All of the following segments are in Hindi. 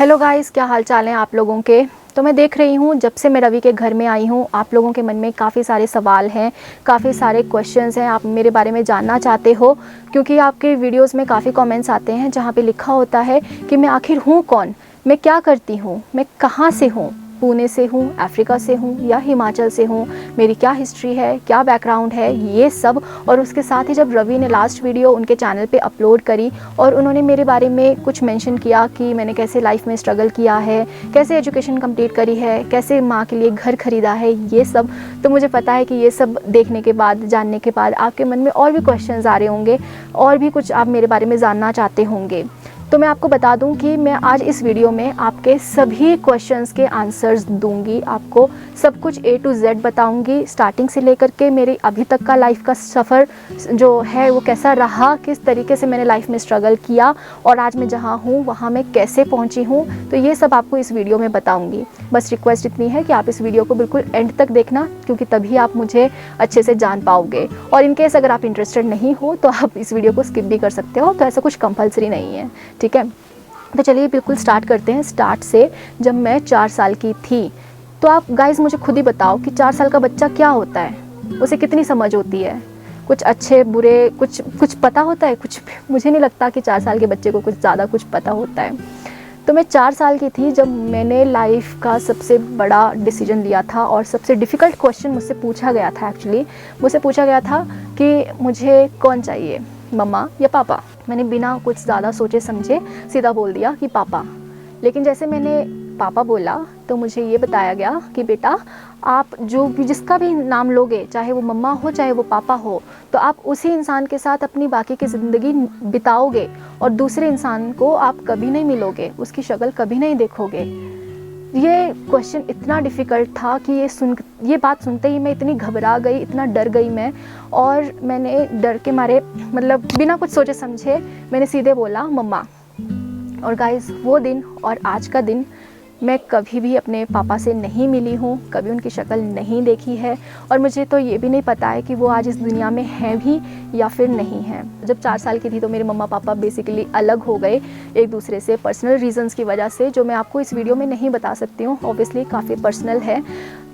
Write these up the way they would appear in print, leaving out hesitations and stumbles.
हेलो गाइस, क्या हाल चाल हैं आप लोगों के। तो मैं देख रही हूँ जब से मैं रवि के घर में आई हूँ, आप लोगों के मन में काफ़ी सारे सवाल हैं, काफ़ी सारे क्वेश्चंस हैं, आप मेरे बारे में जानना चाहते हो। क्योंकि आपके वीडियोस में काफ़ी कमेंट्स आते हैं जहाँ पे लिखा होता है कि मैं आखिर हूँ कौन, मैं क्या करती हूँ, मैं कहाँ से हूँ, पुणे से हूँ, अफ्रीका से हूँ या हिमाचल से हूँ, मेरी क्या हिस्ट्री है, क्या बैकग्राउंड है, ये सब। और उसके साथ ही जब रवि ने लास्ट वीडियो उनके चैनल पे अपलोड करी और उन्होंने मेरे बारे में कुछ मेंशन किया कि मैंने कैसे लाइफ में स्ट्रगल किया है, कैसे एजुकेशन कंप्लीट करी है, कैसे माँ के लिए घर खरीदा है, ये सब। तो मुझे पता है कि ये सब देखने के बाद, जानने के बाद आपके मन में और भी क्वेश्चंस आ रहे होंगे और भी कुछ आप मेरे बारे में जानना चाहते होंगे। तो मैं आपको बता दूं कि मैं आज इस वीडियो में आपके सभी क्वेश्चंस के आंसर्स दूंगी, आपको सब कुछ A to Z बताऊंगी, स्टार्टिंग से लेकर के मेरे अभी तक का लाइफ का सफ़र जो है वो कैसा रहा, किस तरीके से मैंने लाइफ में स्ट्रगल किया और आज मैं जहाँ हूँ वहाँ मैं कैसे पहुँची हूँ, तो ये सब आपको इस वीडियो में बताऊँगी। बस रिक्वेस्ट इतनी है कि आप इस वीडियो को बिल्कुल एंड तक देखना, क्योंकि तभी आप मुझे अच्छे से जान पाओगे। और इनकेस अगर आप इंटरेस्टेड नहीं हो तो आप इस वीडियो को स्किप भी कर सकते हो, तो ऐसा कुछ कंपलसरी नहीं है, ठीक है। तो चलिए बिल्कुल स्टार्ट करते हैं स्टार्ट से। जब मैं 4 साल की थी, तो आप गाइस मुझे खुद ही बताओ कि 4 साल का बच्चा क्या होता है, उसे कितनी समझ होती है, कुछ अच्छे बुरे कुछ पता होता है, कुछ मुझे नहीं लगता कि 4 साल के बच्चे को कुछ ज़्यादा कुछ पता होता है। तो मैं 4 साल की थी जब मैंने लाइफ का सबसे बड़ा डिसीजन लिया था और सबसे डिफ़िकल्ट क्वेश्चन मुझसे पूछा गया था। एक्चुअली मुझसे पूछा गया था कि मुझे कौन चाहिए, मम्मा या पापा। मैंने बिना कुछ ज़्यादा सोचे समझे सीधा बोल दिया कि पापा। लेकिन जैसे मैंने पापा बोला तो मुझे ये बताया गया कि बेटा, आप जो भी जिसका भी नाम लोगे, चाहे वो मम्मा हो चाहे वो पापा हो, तो आप उसी इंसान के साथ अपनी बाकी की ज़िंदगी बिताओगे और दूसरे इंसान को आप कभी नहीं मिलोगे, उसकी शक्ल कभी नहीं देखोगे। ये क्वेश्चन इतना डिफ़िकल्ट था कि ये बात सुनते ही मैं इतनी घबरा गई, इतना डर गई मैं। और मैंने डर के मारे, मतलब बिना कुछ सोचे समझे, मैंने सीधे बोला मम्मा। और गाइस, वो दिन और आज का दिन मैं कभी भी अपने पापा से नहीं मिली हूँ, कभी उनकी शक्ल नहीं देखी है और मुझे तो ये भी नहीं पता है कि वो आज इस दुनिया में हैं भी या फिर नहीं हैं। जब 4 साल की थी तो मेरे मम्मा पापा बेसिकली अलग हो गए एक दूसरे से, पर्सनल रीजंस की वजह से, जो मैं आपको इस वीडियो में नहीं बता सकती हूँ, ऑब्वियसली काफ़ी पर्सनल है।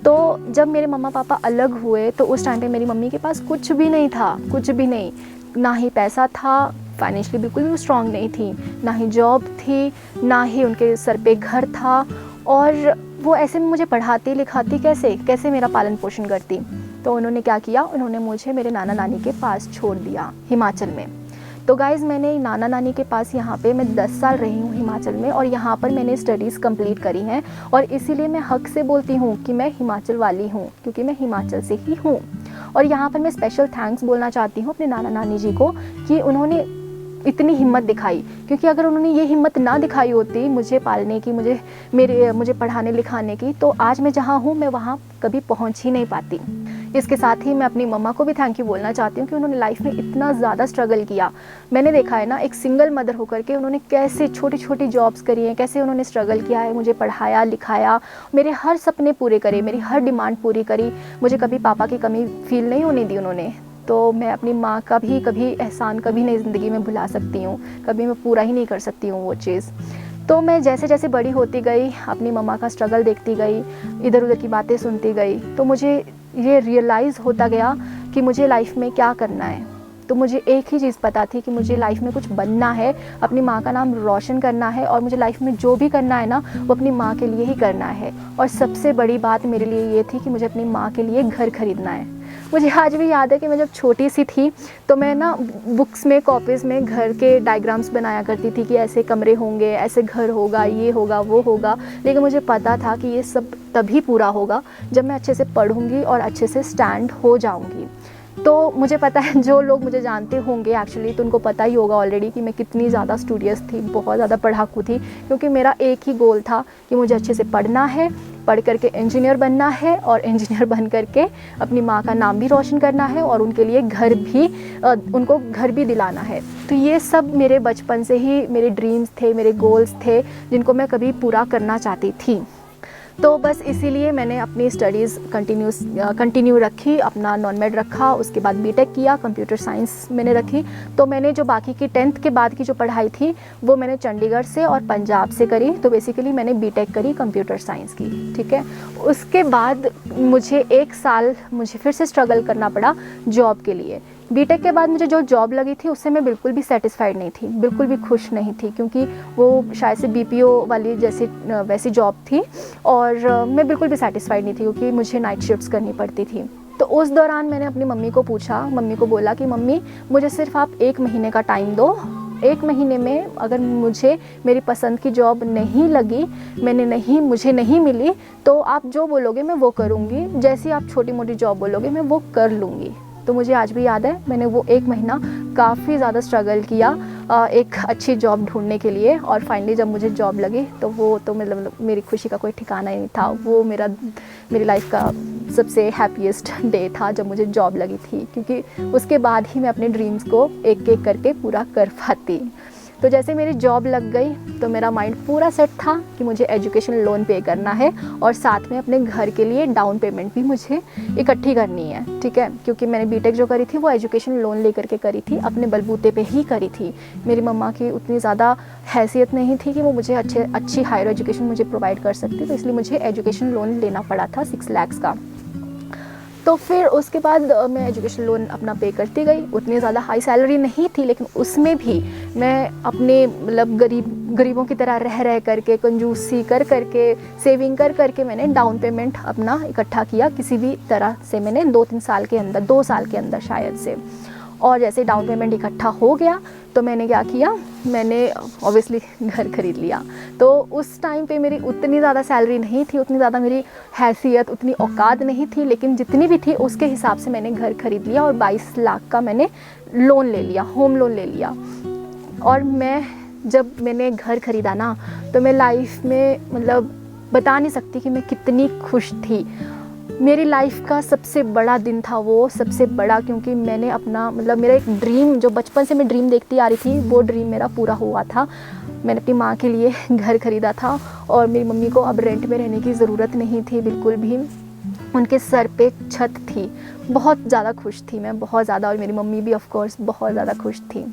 तो जब मेरे मम्मा पापा अलग हुए तो उस टाइम पर मेरी मम्मी के पास कुछ भी नहीं था, कुछ भी नहीं, ना ही पैसा था, फाइनेंशियली बिल्कुल भी स्ट्रॉन्ग नहीं थी, ना ही जॉब थी, ना ही उनके सर पे घर था। और वो ऐसे में मुझे पढ़ाती लिखाती कैसे मेरा पालन पोषण करती। तो उन्होंने क्या किया, उन्होंने मुझे मेरे नाना नानी के पास छोड़ दिया हिमाचल में। तो गाइज़, मैंने नाना नानी के पास यहाँ पे मैं 10 साल रही हूँ हिमाचल में और यहाँ पर मैंने स्टडीज़ कंप्लीट करी हैं और इसीलिए मैं हक से बोलती हूँ कि मैं हिमाचल वाली हूँ, क्योंकि मैं हिमाचल से ही हूँ। और यहाँ पर मैं स्पेशल थैंक्स बोलना चाहती हूँ अपने नाना नानी जी को कि उन्होंने इतनी हिम्मत दिखाई, क्योंकि अगर उन्होंने ये हिम्मत ना दिखाई होती मुझे पालने की, मुझे पढ़ाने लिखाने की, तो आज मैं जहाँ हूँ मैं वहाँ कभी पहुँच ही नहीं पाती। इसके साथ ही मैं अपनी मम्मा को भी थैंक यू बोलना चाहती हूँ कि उन्होंने लाइफ में इतना ज़्यादा स्ट्रगल किया। मैंने देखा है ना, एक सिंगल मदर होकर के उन्होंने कैसे छोटी छोटी जॉब्स करी हैं, कैसे उन्होंने स्ट्रगल किया है, मुझे पढ़ाया लिखाया, मेरे हर सपने पूरे करे, मेरी हर डिमांड पूरी करी, मुझे कभी पापा की कमी फील नहीं होने दी उन्होंने। तो मैं अपनी माँ का भी कभी एहसान कभी नहीं ज़िंदगी में भुला सकती हूँ, कभी मैं पूरा ही नहीं कर सकती हूँ वो चीज़। तो मैं जैसे जैसे बड़ी होती गई, अपनी मम्मा का स्ट्रगल देखती गई, इधर उधर की बातें सुनती गई, तो मुझे ये रियलाइज़ होता गया कि मुझे लाइफ में क्या करना है। तो मुझे एक ही चीज़ पता थी कि मुझे लाइफ में कुछ बनना है, अपनी माँ का नाम रोशन करना है और मुझे लाइफ में जो भी करना है ना, वो अपनी माँ के लिए ही करना है। और सबसे बड़ी बात मेरे लिए ये थी कि मुझे अपनी माँ के लिए घर खरीदना है। मुझे आज भी याद है कि मैं जब छोटी सी थी तो मैं ना बुक्स में, कॉपीज़ में घर के डायग्राम्स बनाया करती थी कि ऐसे कमरे होंगे, ऐसे घर होगा, ये होगा, वो होगा। लेकिन मुझे पता था कि ये सब तभी पूरा होगा जब मैं अच्छे से पढ़ूंगी और अच्छे से स्टैंड हो जाऊंगी। तो मुझे पता है, जो लोग मुझे जानते होंगे एक्चुअली, तो उनको पता ही होगा ऑलरेडी कि मैं कितनी ज़्यादा स्टूडियस थी, बहुत ज़्यादा पढ़ाकू थी। क्योंकि मेरा एक ही गोल था कि मुझे अच्छे से पढ़ना है, पढ़ करके इंजीनियर बनना है और इंजीनियर बन करके अपनी माँ का नाम भी रोशन करना है और उनके लिए उनको घर भी दिलाना है। तो ये सब मेरे बचपन से ही मेरे ड्रीम्स थे, मेरे गोल्स थे, जिनको मैं कभी पूरा करना चाहती थी। तो बस इसीलिए मैंने अपनी स्टडीज़ कंटिन्यू रखी, अपना नॉन मेड रखा, उसके बाद बीटेक किया, कंप्यूटर साइंस मैंने रखी। तो मैंने जो बाकी की 10th के बाद की जो पढ़ाई थी वो मैंने चंडीगढ़ से और पंजाब से करी। तो बेसिकली मैंने बीटेक करी कंप्यूटर साइंस की, ठीक है। उसके बाद मुझे 1 साल मुझे फिर से स्ट्रगल करना पड़ा जॉब के लिए। बीटेक के बाद मुझे जो जॉब लगी थी उससे मैं बिल्कुल भी सेटिस्फाइड नहीं थी, बिल्कुल भी खुश नहीं थी, क्योंकि वो शायद से बीपीओ वाली वैसी जॉब थी और मैं बिल्कुल भी सेटिस्फाइड नहीं थी, क्योंकि मुझे नाइट शिफ्ट्स करनी पड़ती थी। तो उस दौरान मैंने अपनी मम्मी को पूछा, मम्मी को बोला कि मम्मी मुझे सिर्फ आप 1 महीने का टाइम दो, 1 महीने में अगर मुझे मेरी पसंद की जॉब नहीं लगी, मुझे नहीं मिली, तो आप जो बोलोगे मैं वो करूँगी, जैसी आप छोटी मोटी जॉब बोलोगे मैं वो कर लूँगी। तो मुझे आज भी याद है, मैंने वो 1 महीना काफ़ी ज़्यादा स्ट्रगल किया एक अच्छी जॉब ढूंढने के लिए, और फाइनली जब मुझे जॉब लगी तो वो तो मतलब मेरी खुशी का कोई ठिकाना ही नहीं था। वो मेरी लाइफ का सबसे हैप्पीएस्ट डे था जब मुझे जॉब लगी थी, क्योंकि उसके बाद ही मैं अपने ड्रीम्स को एक एक करके पूरा कर पाती। तो जैसे मेरी जॉब लग गई तो मेरा माइंड पूरा सेट था कि मुझे एजुकेशन लोन पे करना है और साथ में अपने घर के लिए डाउन पेमेंट भी मुझे इकट्ठी करनी है, ठीक है। क्योंकि मैंने बीटेक जो करी थी वो एजुकेशन लोन लेकर के करी थी, अपने बलबूते पे ही करी थी। मेरी मम्मा की उतनी ज़्यादा हैसियत नहीं थी कि वो मुझे अच्छी हायर एजुकेशन मुझे प्रोवाइड कर सकती, तो इसलिए मुझे एजुकेशन लोन लेना पड़ा था 6 लाख का। तो फिर उसके बाद मैं एजुकेशन लोन अपना पे करती गई। उतनी ज़्यादा हाई सैलरी नहीं थी, लेकिन उसमें भी मैं अपने मतलब गरीबों की तरह रह करके, कंजूसी कर करके, सेविंग कर करके मैंने डाउन पेमेंट अपना इकट्ठा किया। किसी भी तरह से मैंने 2 साल के अंदर शायद से। और जैसे डाउन पेमेंट इकट्ठा हो गया तो मैंने क्या किया, मैंने ऑब्वियसली घर खरीद लिया। तो उस टाइम पे मेरी उतनी ज़्यादा सैलरी नहीं थी, उतनी ज़्यादा मेरी हैसियत, उतनी औकात नहीं थी, लेकिन जितनी भी थी उसके हिसाब से मैंने घर खरीद लिया और 22 लाख का मैंने लोन ले लिया, होम लोन ले लिया। और जब मैंने घर खरीदा ना, तो मैं लाइफ में मतलब बता नहीं सकती कि मैं कितनी खुश थी। मेरी लाइफ का सबसे बड़ा दिन था वो, सबसे बड़ा, क्योंकि मैंने अपना मतलब मेरा एक ड्रीम, जो बचपन से मैं ड्रीम देखती आ रही थी, वो ड्रीम मेरा पूरा हुआ था। मैंने अपनी माँ के लिए घर खरीदा था और मेरी मम्मी को अब रेंट में रहने की ज़रूरत नहीं थी बिल्कुल भी। उनके सर पे छत थी। बहुत ज़्यादा खुश थी मैं, बहुत ज़्यादा, और मेरी मम्मी भी ऑफ कोर्स बहुत ज़्यादा खुश थी।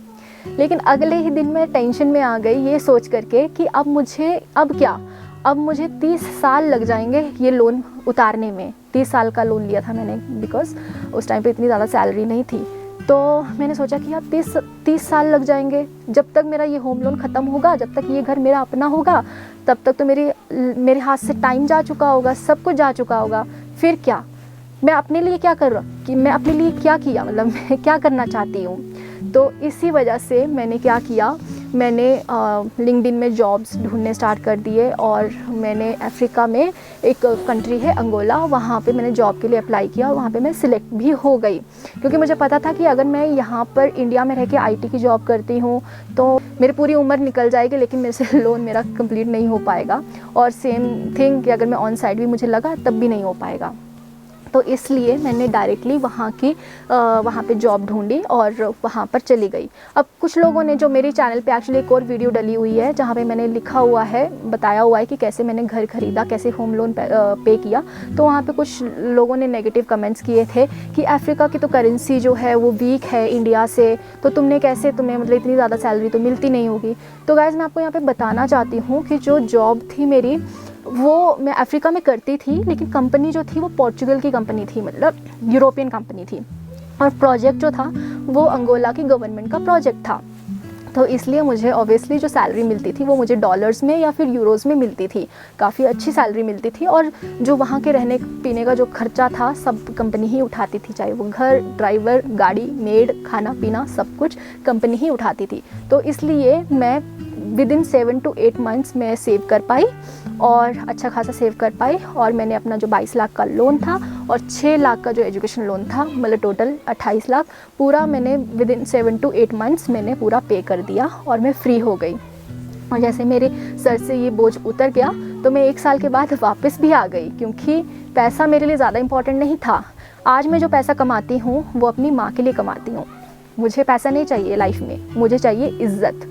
लेकिन अगले ही दिन मैं टेंशन में आ गई ये सोच करके कि अब मुझे 30 साल लग जाएंगे ये लोन उतारने में। 30 साल का लोन लिया था मैंने, बिकॉज़ उस टाइम पे इतनी ज़्यादा सैलरी नहीं थी। तो मैंने सोचा कि यार 30 साल लग जाएंगे, जब तक मेरा ये होम लोन ख़त्म होगा, जब तक ये घर मेरा अपना होगा, तब तक तो मेरे हाथ से टाइम जा चुका होगा, सब कुछ जा चुका होगा। फिर क्या, मैं अपने लिए क्या कर रहा हूँ, कि मैं अपने लिए क्या किया, मतलब मैं क्या करना चाहती हूँ। तो इसी वजह से मैंने क्या किया, मैंने लिंक्डइन में जॉब्स ढूंढने स्टार्ट कर दिए। और मैंने अफ्रीका में एक कंट्री है अंगोला, वहाँ पे मैंने जॉब के लिए अप्लाई किया और वहाँ पे मैं सिलेक्ट भी हो गई। क्योंकि मुझे पता था कि अगर मैं यहाँ पर इंडिया में रह के आईटी की जॉब करती हूँ तो मेरी पूरी उम्र निकल जाएगी, लेकिन मेरे से लोन मेरा कंप्लीट नहीं हो पाएगा। और सेम थिंग कि अगर मैं ऑन साइड भी मुझे लगा तब भी नहीं हो पाएगा। तो इसलिए मैंने डायरेक्टली वहाँ पे जॉब ढूंढी और वहाँ पर चली गई। अब कुछ लोगों ने, जो मेरे चैनल पे एक्चुअली एक और वीडियो डली हुई है जहाँ पे मैंने बताया हुआ है कि कैसे मैंने घर खरीदा, कैसे होम लोन पे किया। तो वहाँ पे कुछ लोगों ने नेगेटिव कमेंट्स किए थे कि अफ्रीका की तो करेंसी जो है वो वीक है इंडिया से, तो तुम्हें मतलब इतनी ज़्यादा सैलरी तो मिलती नहीं होगी। तो गाइज़ मैं आपको यहाँ पर बताना चाहती हूँ कि जो जॉब थी मेरी, वो मैं अफ्रीका में करती थी, लेकिन कंपनी जो थी वो पोर्चुगल की कंपनी थी, मतलब यूरोपियन कंपनी थी। और प्रोजेक्ट जो था वो अंगोला की गवर्नमेंट का प्रोजेक्ट था। तो इसलिए मुझे ऑब्वियसली जो सैलरी मिलती थी वो मुझे डॉलर्स में या फिर यूरोज़ में मिलती थी, काफ़ी अच्छी सैलरी मिलती थी। और जो वहाँ के रहने पीने का जो खर्चा था सब कंपनी ही उठाती थी, चाहे वो घर, ड्राइवर, गाड़ी, मेड, खाना पीना सब कुछ कंपनी ही उठाती थी। तो इसलिए मैं विदिन 7 to 8 मंथ्स में सेव कर पाई और अच्छा खासा सेव कर पाई। और मैंने अपना जो 22 लाख का लोन था और 6 लाख का जो एजुकेशन लोन था, मतलब टोटल 28 लाख, पूरा मैंने विदिन 7 to 8 मंथ्स मैंने पूरा पे कर दिया और मैं फ्री हो गई। और जैसे मेरे सर से ये बोझ उतर गया तो मैं 1 साल के बाद वापस भी आ गई, क्योंकि पैसा मेरे लिए ज़्यादा इम्पॉर्टेंट नहीं था। आज मैं जो पैसा कमाती हूँ वो अपनी माँ के लिए कमाती हूँ। मुझे पैसा नहीं चाहिए लाइफ में, मुझे चाहिए इज़्ज़त।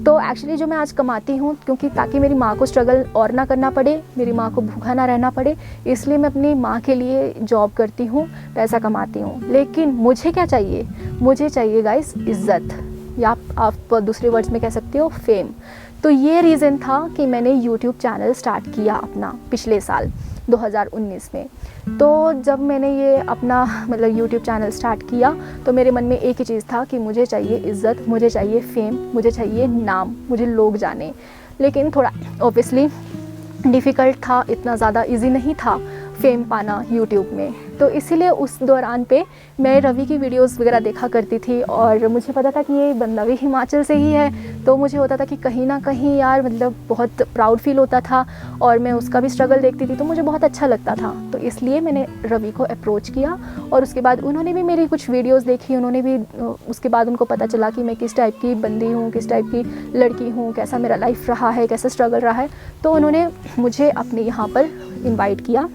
तो एक्चुअली जो मैं आज कमाती हूँ, क्योंकि ताकि मेरी माँ को स्ट्रगल और ना करना पड़े, मेरी माँ को भूखा ना रहना पड़े, इसलिए मैं अपनी माँ के लिए जॉब करती हूँ, पैसा कमाती हूँ। लेकिन मुझे क्या चाहिए? मुझे चाहिए गाइस इज़्ज़त, या आप दूसरे वर्ड्स में कह सकते हो फेम। तो ये रीज़न था कि मैंने यूट्यूब चैनल स्टार्ट किया अपना पिछले साल 2019 में। तो जब मैंने ये अपना मतलब यूट्यूब चैनल स्टार्ट किया तो मेरे मन में एक ही चीज़ था कि मुझे चाहिए इज़्ज़त, मुझे चाहिए फेम, मुझे चाहिए नाम, मुझे लोग जाने। लेकिन थोड़ा ऑब्वियसली डिफ़िकल्ट था, इतना ज़्यादा इजी नहीं था फेम पाना यूट्यूब में। तो इसीलिए उस दौरान पे मैं रवि की वीडियोस वगैरह देखा करती थी और मुझे पता था कि ये बंदा भी हिमाचल से ही है। तो मुझे होता था कि कहीं ना कहीं यार मतलब बहुत प्राउड फील होता था और मैं उसका भी स्ट्रगल देखती थी तो मुझे बहुत अच्छा लगता था। तो इसलिए मैंने रवि को अप्रोच किया और उसके बाद उन्होंने भी मेरी कुछ वीडियोस देखी, उन्होंने भी उसके बाद उनको पता चला कि मैं किस टाइप की बंदी हूँ, किस टाइप की लड़की हूँ, कैसा मेरा लाइफ रहा है, कैसा स्ट्रगल रहा है। तो उन्होंने मुझे अपने यहाँ पर इन्वाइट किया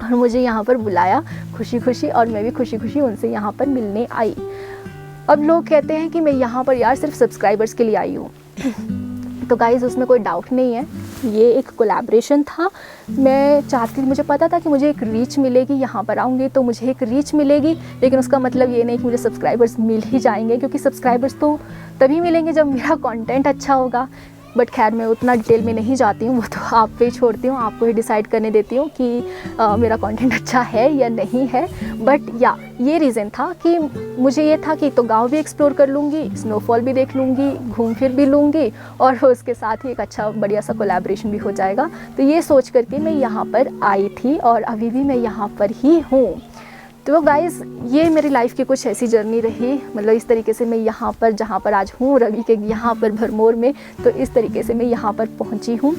और मुझे यहाँ पर बुलाया खुशी खुशी, और मैं भी खुशी खुशी उनसे यहाँ पर मिलने आई। अब लोग कहते हैं कि मैं यहाँ पर यार सिर्फ सब्सक्राइबर्स के लिए आई हूँ तो गाइज़ उसमें कोई डाउट नहीं है, ये एक कोलैबोरेशन था। मैं चाहती, मुझे पता था कि मुझे एक रीच मिलेगी, यहाँ पर आऊँगी तो मुझे एक रीच मिलेगी, लेकिन उसका मतलब ये नहीं कि मुझे सब्सक्राइबर्स मिल ही जाएंगे, क्योंकि सब्सक्राइबर्स तो तभी मिलेंगे जब मेरा कंटेंट अच्छा होगा। बट खैर मैं उतना डिटेल में नहीं जाती हूँ, वो तो आप पे ही छोड़ती हूँ, आपको ही डिसाइड करने देती हूँ कि मेरा कंटेंट अच्छा है या नहीं है। बट या ये रीज़न था कि मुझे ये था कि तो गांव भी एक्सप्लोर कर लूँगी, स्नोफॉल भी देख लूँगी, घूम फिर भी लूँगी और उसके साथ ही एक अच्छा बढ़िया सा कोलैबोरेशन भी हो जाएगा। तो ये सोच करके मैं यहाँ पर आई थी और अभी भी मैं यहाँ पर ही हूँ। तो गाइज़ ये मेरी लाइफ की कुछ ऐसी जर्नी रही, मतलब इस तरीके से मैं यहाँ पर जहाँ पर आज हूँ रवि के यहाँ पर भरमौर में, तो इस तरीके से मैं यहाँ पर पहुँची हूँ।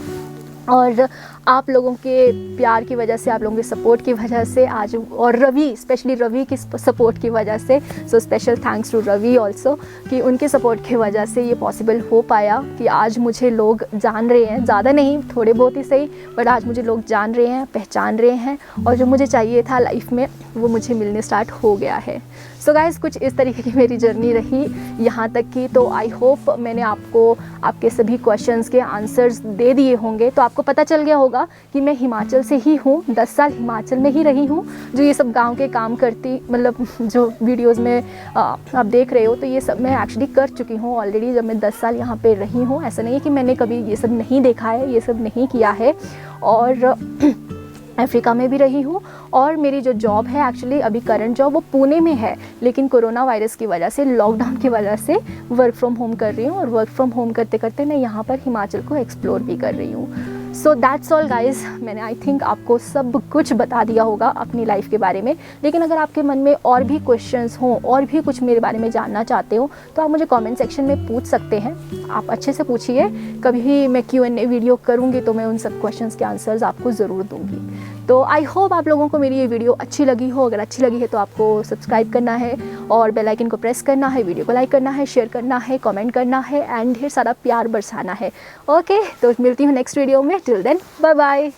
और आप लोगों के प्यार की वजह से, आप लोगों के सपोर्ट की वजह से आज, और रवि स्पेशली रवि की सपोर्ट की वजह से, so special thanks to Ravi also, कि उनके सपोर्ट की वजह से ये पॉसिबल हो पाया कि आज मुझे लोग जान रहे हैं, ज़्यादा नहीं थोड़े बहुत ही सही, बट आज मुझे लोग जान रहे हैं, पहचान रहे हैं, और जो मुझे चाहिए था लाइफ में वो मुझे मिलने स्टार्ट हो गया है। सो गाइज़ कुछ इस तरीके की मेरी जर्नी रही यहाँ तक की। तो आई होप मैंने आपको आपके सभी क्वेश्चंस के आंसर्स दे दिए होंगे, तो आपको पता चल गया होगा कि मैं हिमाचल से ही हूँ, 10 साल हिमाचल में ही रही हूँ। जो ये सब गांव के काम करती, मतलब जो वीडियोस में आप देख रहे हो, तो ये सब मैं एक्चुअली कर चुकी हूँ ऑलरेडी। जब मैं 10 साल यहाँ पे रही हूँ, ऐसा नहीं है कि मैंने कभी ये सब नहीं देखा है, ये सब नहीं किया है। और अफ्रीका में भी रही हूँ, और मेरी जो जॉब है एक्चुअली अभी करंट जॉब वो पुणे में है, लेकिन कोरोना वायरस की वजह से, लॉकडाउन की वजह से वर्क फ्रॉम होम कर रही हूँ, और वर्क फ्रॉम होम करते करते मैं यहाँ पर हिमाचल को एक्सप्लोर भी कर रही हूँ। सो दैट्स ऑल गाइज़, मैंने आई थिंक आपको सब कुछ बता दिया होगा अपनी लाइफ के बारे में। लेकिन अगर आपके मन में और भी क्वेश्चंस हों, और भी कुछ मेरे बारे में जानना चाहते हो, तो आप मुझे कमेंट सेक्शन में पूछ सकते हैं। आप अच्छे से पूछिए, कभी मैं Q&A वीडियो करूँगी तो मैं उन सब क्वेश्चंस के आंसर्स आपको ज़रूर दूँगी। तो आई होप आप लोगों को मेरी ये वीडियो अच्छी लगी हो। अगर अच्छी लगी है तो आपको सब्सक्राइब करना है और बेल आइकन को प्रेस करना है, वीडियो को लाइक करना है, शेयर करना है, कमेंट करना है, एंड ढेर सारा प्यार बरसाना है। ओके, तो मिलती हूँ नेक्स्ट वीडियो में। Till then bye bye.